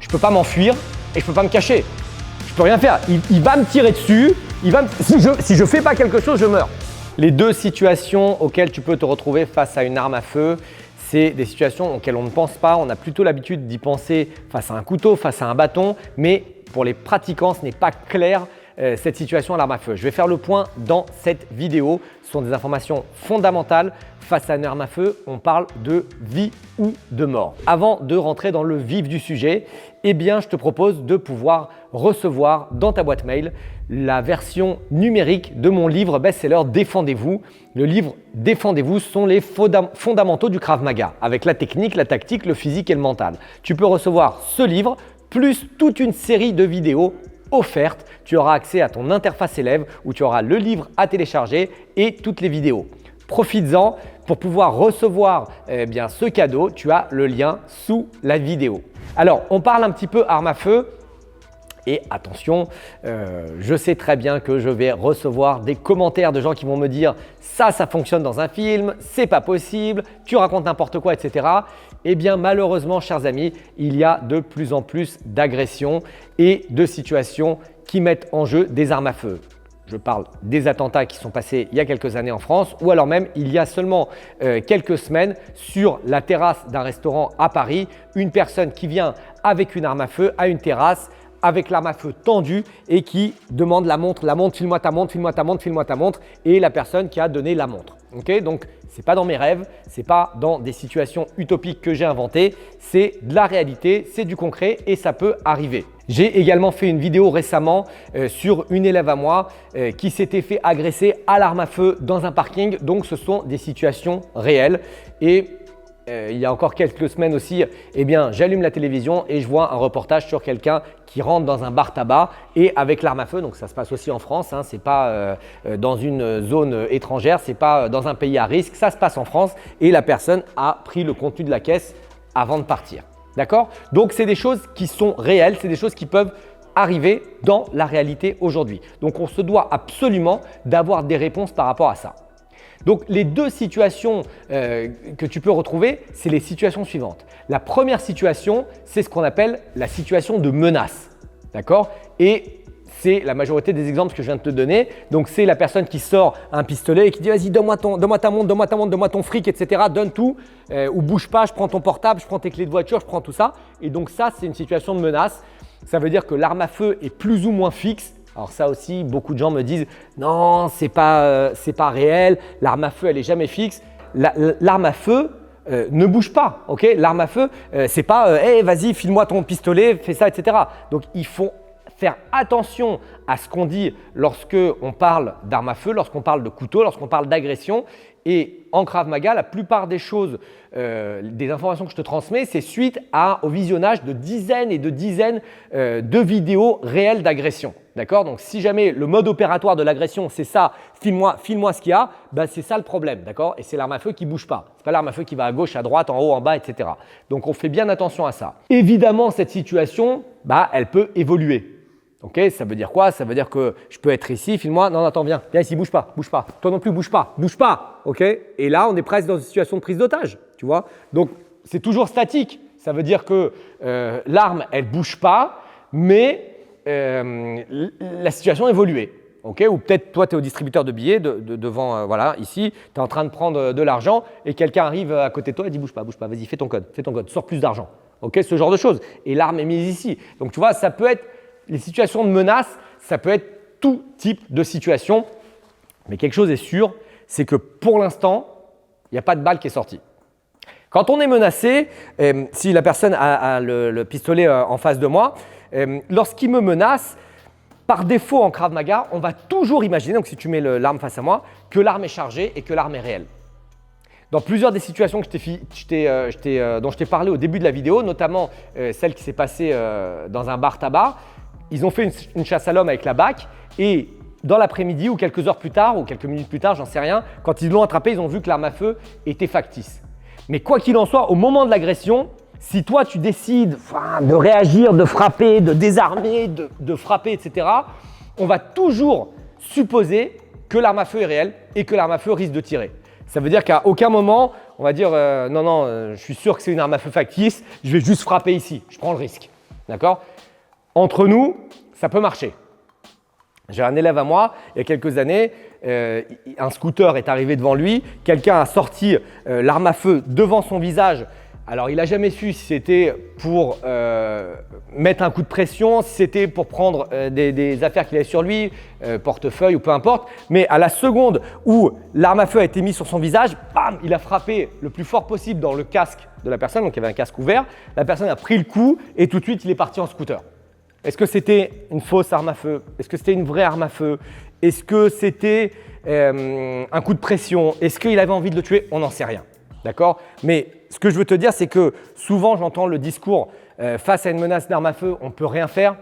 je ne peux pas m'enfuir et je ne peux pas me cacher. Je ne peux rien faire. Il va me tirer dessus. Si je ne fais pas quelque chose, je meurs. Les deux situations auxquelles tu peux te retrouver face à une arme à feu, c'est des situations auxquelles on ne pense pas. On a plutôt l'habitude d'y penser face à un couteau, face à un bâton, mais pour les pratiquants, ce n'est pas clair cette situation à l'arme à feu. Je vais faire le point dans cette vidéo. Ce sont des informations fondamentales. Face à une arme à feu, on parle de vie ou de mort. Avant de rentrer dans le vif du sujet, eh bien, je te propose de pouvoir recevoir dans ta boîte mail la version numérique de mon livre best-seller Défendez-vous. Le livre Défendez-vous sont les fondamentaux du Krav Maga avec la technique, la tactique, le physique et le mental. Tu peux recevoir ce livre plus toute une série de vidéos offertes. Tu auras accès à ton interface élève où tu auras le livre à télécharger et toutes les vidéos. Profites-en pour pouvoir recevoir ce cadeau. Tu as le lien sous la vidéo. Alors, on parle un petit peu arme à feu. Et attention, je sais très bien que je vais recevoir des commentaires de gens qui vont me dire « ça fonctionne dans un film, c'est pas possible, tu racontes n'importe quoi, etc. » Eh bien, malheureusement, chers amis, il y a de plus en plus d'agressions et de situations qui mettent en jeu des armes à feu. Je parle des attentats qui sont passés il y a quelques années en France ou alors même il y a seulement quelques semaines sur la terrasse d'un restaurant à Paris, une personne qui vient avec une arme à feu à une terrasse avec l'arme à feu tendue et qui demande la montre, file-moi ta montre, file-moi ta montre, file-moi ta montre et la personne qui a donné la montre. Okay, donc, ce n'est pas dans mes rêves, ce n'est pas dans des situations utopiques que j'ai inventées, c'est de la réalité, c'est du concret et ça peut arriver. J'ai également fait une vidéo récemment sur une élève à moi qui s'était fait agresser à l'arme à feu dans un parking. Donc, ce sont des situations réelles et il y a encore quelques semaines aussi, eh bien, j'allume la télévision et je vois un reportage sur quelqu'un qui rentre dans un bar tabac et avec l'arme à feu. Donc, ça se passe aussi en France. Ce n'est pas dans une zone étrangère, ce n'est pas dans un pays à risque. Ça se passe en France et la personne a pris le contenu de la caisse avant de partir. D'accord? Donc, c'est des choses qui sont réelles, c'est des choses qui peuvent arriver dans la réalité aujourd'hui. Donc, on se doit absolument d'avoir des réponses par rapport à ça. Donc, les deux situations que tu peux retrouver, c'est les situations suivantes. La première situation, c'est ce qu'on appelle la situation de menace. D'accord? Et c'est la majorité des exemples que je viens de te donner. Donc, c'est la personne qui sort un pistolet et qui dit « Vas-y, donne-moi ta montre, donne-moi ton fric, etc. Donne tout. Ou bouge pas, je prends ton portable, je prends tes clés de voiture, je prends tout ça. » Et donc, ça, c'est une situation de menace. Ça veut dire que l'arme à feu est plus ou moins fixe. Alors ça aussi, beaucoup de gens me disent « Non, c'est pas réel, l'arme à feu, elle n'est jamais fixe. » L'arme à feu ne bouge pas. Okay, l'arme à feu, c'est pas « Hey, vas-y, file-moi ton pistolet, fais ça, etc. » Donc, il faut faire attention à ce qu'on dit lorsqu'on parle d'arme à feu, lorsqu'on parle de couteau, lorsqu'on parle d'agression. Et en Krav Maga, la plupart des choses, des informations que je te transmets, c'est suite au visionnage de dizaines et de dizaines de vidéos réelles d'agression. D'accord? Donc, si jamais le mode opératoire de l'agression, c'est ça, file-moi ce qu'il y a, ben, c'est ça le problème. D'accord? Et c'est l'arme à feu qui ne bouge pas. Ce n'est pas l'arme à feu qui va à gauche, à droite, en haut, en bas, etc. Donc, on fait bien attention à ça. Évidemment, cette situation, elle peut évoluer. Okay, ça veut dire quoi? Ça veut dire que je peux être ici, file-moi, non, attends, viens ici, bouge pas. Toi non plus, bouge pas. Okay? Et là, on est presque dans une situation de prise d'otage, tu vois? Donc, c'est toujours statique. Ça veut dire que l'arme, elle ne bouge pas, mais la situation a évolué. Okay? Ou peut-être, toi, tu es au distributeur de billets devant, voilà, ici, tu es en train de prendre de l'argent et quelqu'un arrive à côté de toi et dit, bouge pas, vas-y, fais ton code, sors plus d'argent. Okay? Ce genre de choses. Et l'arme est mise ici. Donc, tu vois, ça peut être les situations de menace, ça peut être tout type de situation. Mais quelque chose est sûr, c'est que pour l'instant, il n'y a pas de balle qui est sortie. Quand on est menacé, si la personne a le pistolet en face de moi, lorsqu'il me menace, par défaut en Krav Maga, on va toujours imaginer, donc si tu mets l'arme face à moi, que l'arme est chargée et que l'arme est réelle. Dans plusieurs des situations dont je t'ai parlé au début de la vidéo, notamment celle qui s'est passée dans un bar tabac, ils ont fait une chasse à l'homme avec la BAC et dans l'après-midi ou quelques heures plus tard ou quelques minutes plus tard, j'en sais rien, quand ils l'ont attrapé, ils ont vu que l'arme à feu était factice. Mais quoi qu'il en soit, au moment de l'agression, si toi tu décides de réagir, de frapper, de désarmer, de frapper, etc., on va toujours supposer que l'arme à feu est réelle et que l'arme à feu risque de tirer. Ça veut dire qu'à aucun moment, on va dire non, je suis sûr que c'est une arme à feu factice, je vais juste frapper ici, je prends le risque. D'accord? Entre nous, ça peut marcher. J'ai un élève à moi, il y a quelques années, un scooter est arrivé devant lui, quelqu'un a sorti l'arme à feu devant son visage. Alors, il n'a jamais su si c'était pour mettre un coup de pression, si c'était pour prendre des affaires qu'il avait sur lui, portefeuille ou peu importe. Mais à la seconde où l'arme à feu a été mise sur son visage, bam, il a frappé le plus fort possible dans le casque de la personne. Donc, il y avait un casque ouvert. La personne a pris le coup et tout de suite, il est parti en scooter. Est-ce que c'était une fausse arme à feu? Est-ce que c'était une vraie arme à feu? Est-ce que c'était un coup de pression? Est-ce qu'il avait envie de le tuer? On n'en sait rien. D'accord? Mais ce que je veux te dire, c'est que souvent, j'entends le discours face à une menace d'arme à feu, on ne peut rien faire,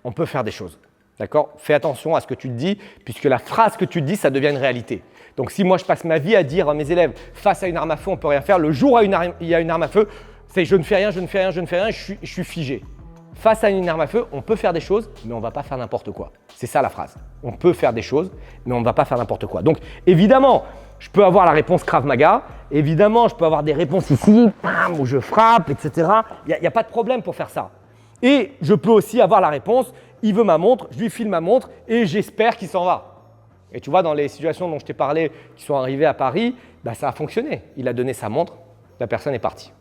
on peut faire des choses. D'accord? Fais attention à ce que tu te dis, puisque la phrase que tu te dis, ça devient une réalité. Donc, si moi, je passe ma vie à dire à mes élèves, face à une arme à feu, on ne peut rien faire, le jour où il y a une arme à feu, c'est je ne fais rien, je ne fais rien, je ne fais rien, je suis figé. Face à une arme à feu, on peut faire des choses, mais on ne va pas faire n'importe quoi. C'est ça la phrase. On peut faire des choses, mais on ne va pas faire n'importe quoi. Donc, évidemment, je peux avoir la réponse Krav Maga. Évidemment, je peux avoir des réponses ici, bam, où je frappe, etc. Il n'y a pas de problème pour faire ça. Et je peux aussi avoir la réponse, il veut ma montre, je lui file ma montre et j'espère qu'il s'en va. Et tu vois, dans les situations dont je t'ai parlé, qui sont arrivées à Paris, bah, ça a fonctionné. Il a donné sa montre, la personne est partie.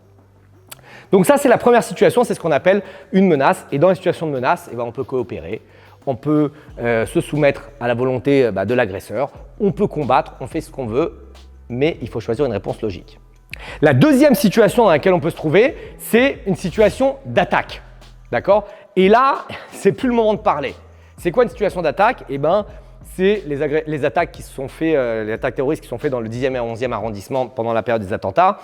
Donc ça, c'est la première situation, c'est ce qu'on appelle une menace. Et dans les situations de menace, eh ben, on peut coopérer, on peut se soumettre à la volonté de l'agresseur, on peut combattre, on fait ce qu'on veut, mais il faut choisir une réponse logique. La deuxième situation dans laquelle on peut se trouver, c'est une situation d'attaque. D'accord? Et là, c'est plus le moment de parler. C'est quoi une situation d'attaque? Eh ben, c'est les attaques qui se sont faites, les attaques terroristes qui sont faites dans le 10e et 11e arrondissement pendant la période des attentats.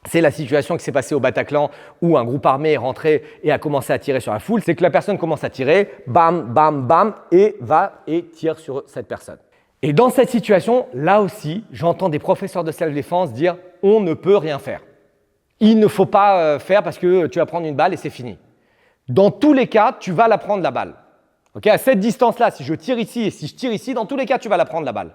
C'est la situation qui s'est passée au Bataclan où un groupe armé est rentré et a commencé à tirer sur la foule. C'est que la personne commence à tirer, bam, bam, bam, et va et tire sur cette personne. Et dans cette situation, là aussi, j'entends des professeurs de self-défense dire « on ne peut rien faire ». Il ne faut pas faire parce que tu vas prendre une balle et c'est fini. Dans tous les cas, tu vas la prendre la balle. Okay, à cette distance-là, si je tire ici et si je tire ici, dans tous les cas, tu vas la prendre la balle.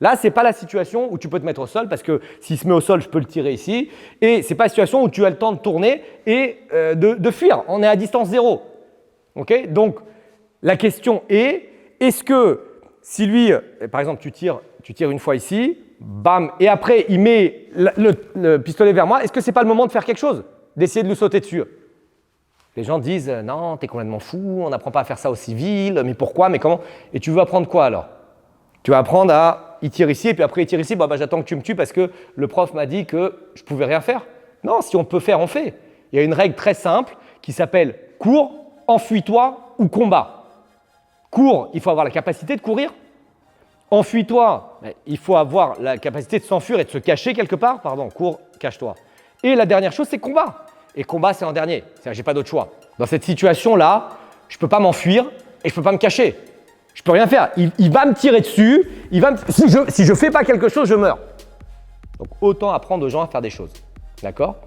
Là, ce n'est pas la situation où tu peux te mettre au sol parce que s'il se met au sol, je peux le tirer ici. Et ce n'est pas la situation où tu as le temps de tourner et de fuir. On est à distance zéro. Okay? Donc, la question est, est-ce que si lui, par exemple, tu tires une fois ici, bam, et après, il met le pistolet vers moi, est-ce que ce n'est pas le moment de faire quelque chose? D'essayer de lui sauter dessus? Les gens disent, non, tu es complètement fou, on n'apprend pas à faire ça au civil, mais pourquoi, mais comment? Et tu veux apprendre quoi alors? Tu vas apprendre à, il tire ici, et puis après il tire ici, bah, j'attends que tu me tues parce que le prof m'a dit que je ne pouvais rien faire. Non, si on peut faire, on fait. Il y a une règle très simple qui s'appelle cours, enfuis-toi ou combat. Cours, il faut avoir la capacité de courir. Enfuis-toi, il faut avoir la capacité de s'enfuir et de se cacher quelque part. Pardon, cours, cache-toi. Et la dernière chose, c'est combat. Et combat, c'est en dernier. C'est-à-dire, je n'ai pas d'autre choix. Dans cette situation-là, je ne peux pas m'enfuir et je ne peux pas me cacher. Je ne peux rien faire. Il va me tirer dessus. Si je ne fais pas quelque chose, je meurs. Donc, autant apprendre aux gens à faire des choses. D'accord?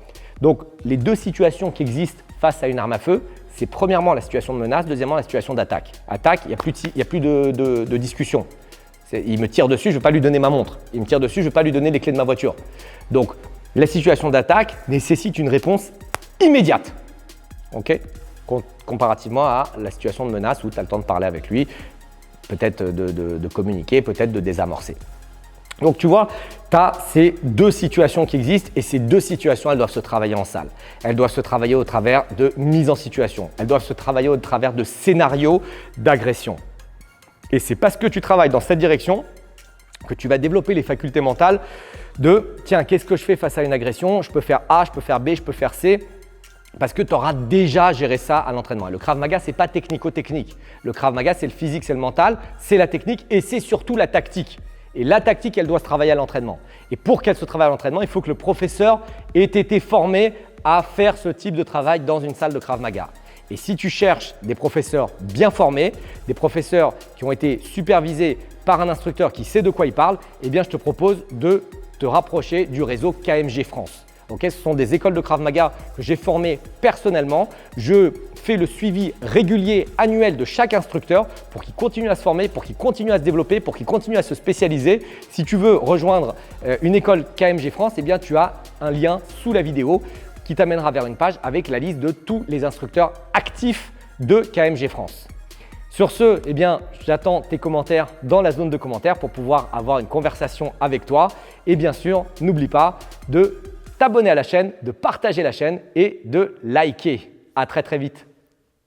Donc, les deux situations qui existent face à une arme à feu, c'est premièrement la situation de menace, deuxièmement la situation d'attaque. Attaque, il n'y a plus de discussion. Il me tire dessus, je ne vais pas lui donner ma montre. Il me tire dessus, je ne vais pas lui donner les clés de ma voiture. Donc, la situation d'attaque nécessite une réponse immédiate. OK? Comparativement à la situation de menace où tu as le temps de parler avec lui, peut-être de communiquer, peut-être de désamorcer. Donc tu vois, tu as ces deux situations qui existent et ces deux situations, elles doivent se travailler en salle. Elles doivent se travailler au travers de mise en situation. Elles doivent se travailler au travers de scénarios d'agression. Et c'est parce que tu travailles dans cette direction que tu vas développer les facultés mentales de « tiens, qu'est-ce que je fais face à une agression? Je peux faire A, je peux faire B, je peux faire C ». Parce que tu auras déjà géré ça à l'entraînement. Et le Krav Maga, ce n'est pas technico-technique. Le Krav Maga, c'est le physique, c'est le mental, c'est la technique et c'est surtout la tactique. Et la tactique, elle doit se travailler à l'entraînement. Et pour qu'elle se travaille à l'entraînement, il faut que le professeur ait été formé à faire ce type de travail dans une salle de Krav Maga. Et si tu cherches des professeurs bien formés, des professeurs qui ont été supervisés par un instructeur qui sait de quoi il parle, eh bien, je te propose de te rapprocher du réseau KMG France. Okay, ce sont des écoles de Krav Maga que j'ai formées personnellement. Je fais le suivi régulier, annuel de chaque instructeur pour qu'il continue à se former, pour qu'il continue à se développer, pour qu'il continue à se spécialiser. Si tu veux rejoindre une école KMG France, eh bien, tu as un lien sous la vidéo qui t'amènera vers une page avec la liste de tous les instructeurs actifs de KMG France. Sur ce, eh bien, j'attends tes commentaires dans la zone de commentaires pour pouvoir avoir une conversation avec toi. Et bien sûr, n'oublie pas de t'abonner à la chaîne, de partager la chaîne et de liker. À très vite.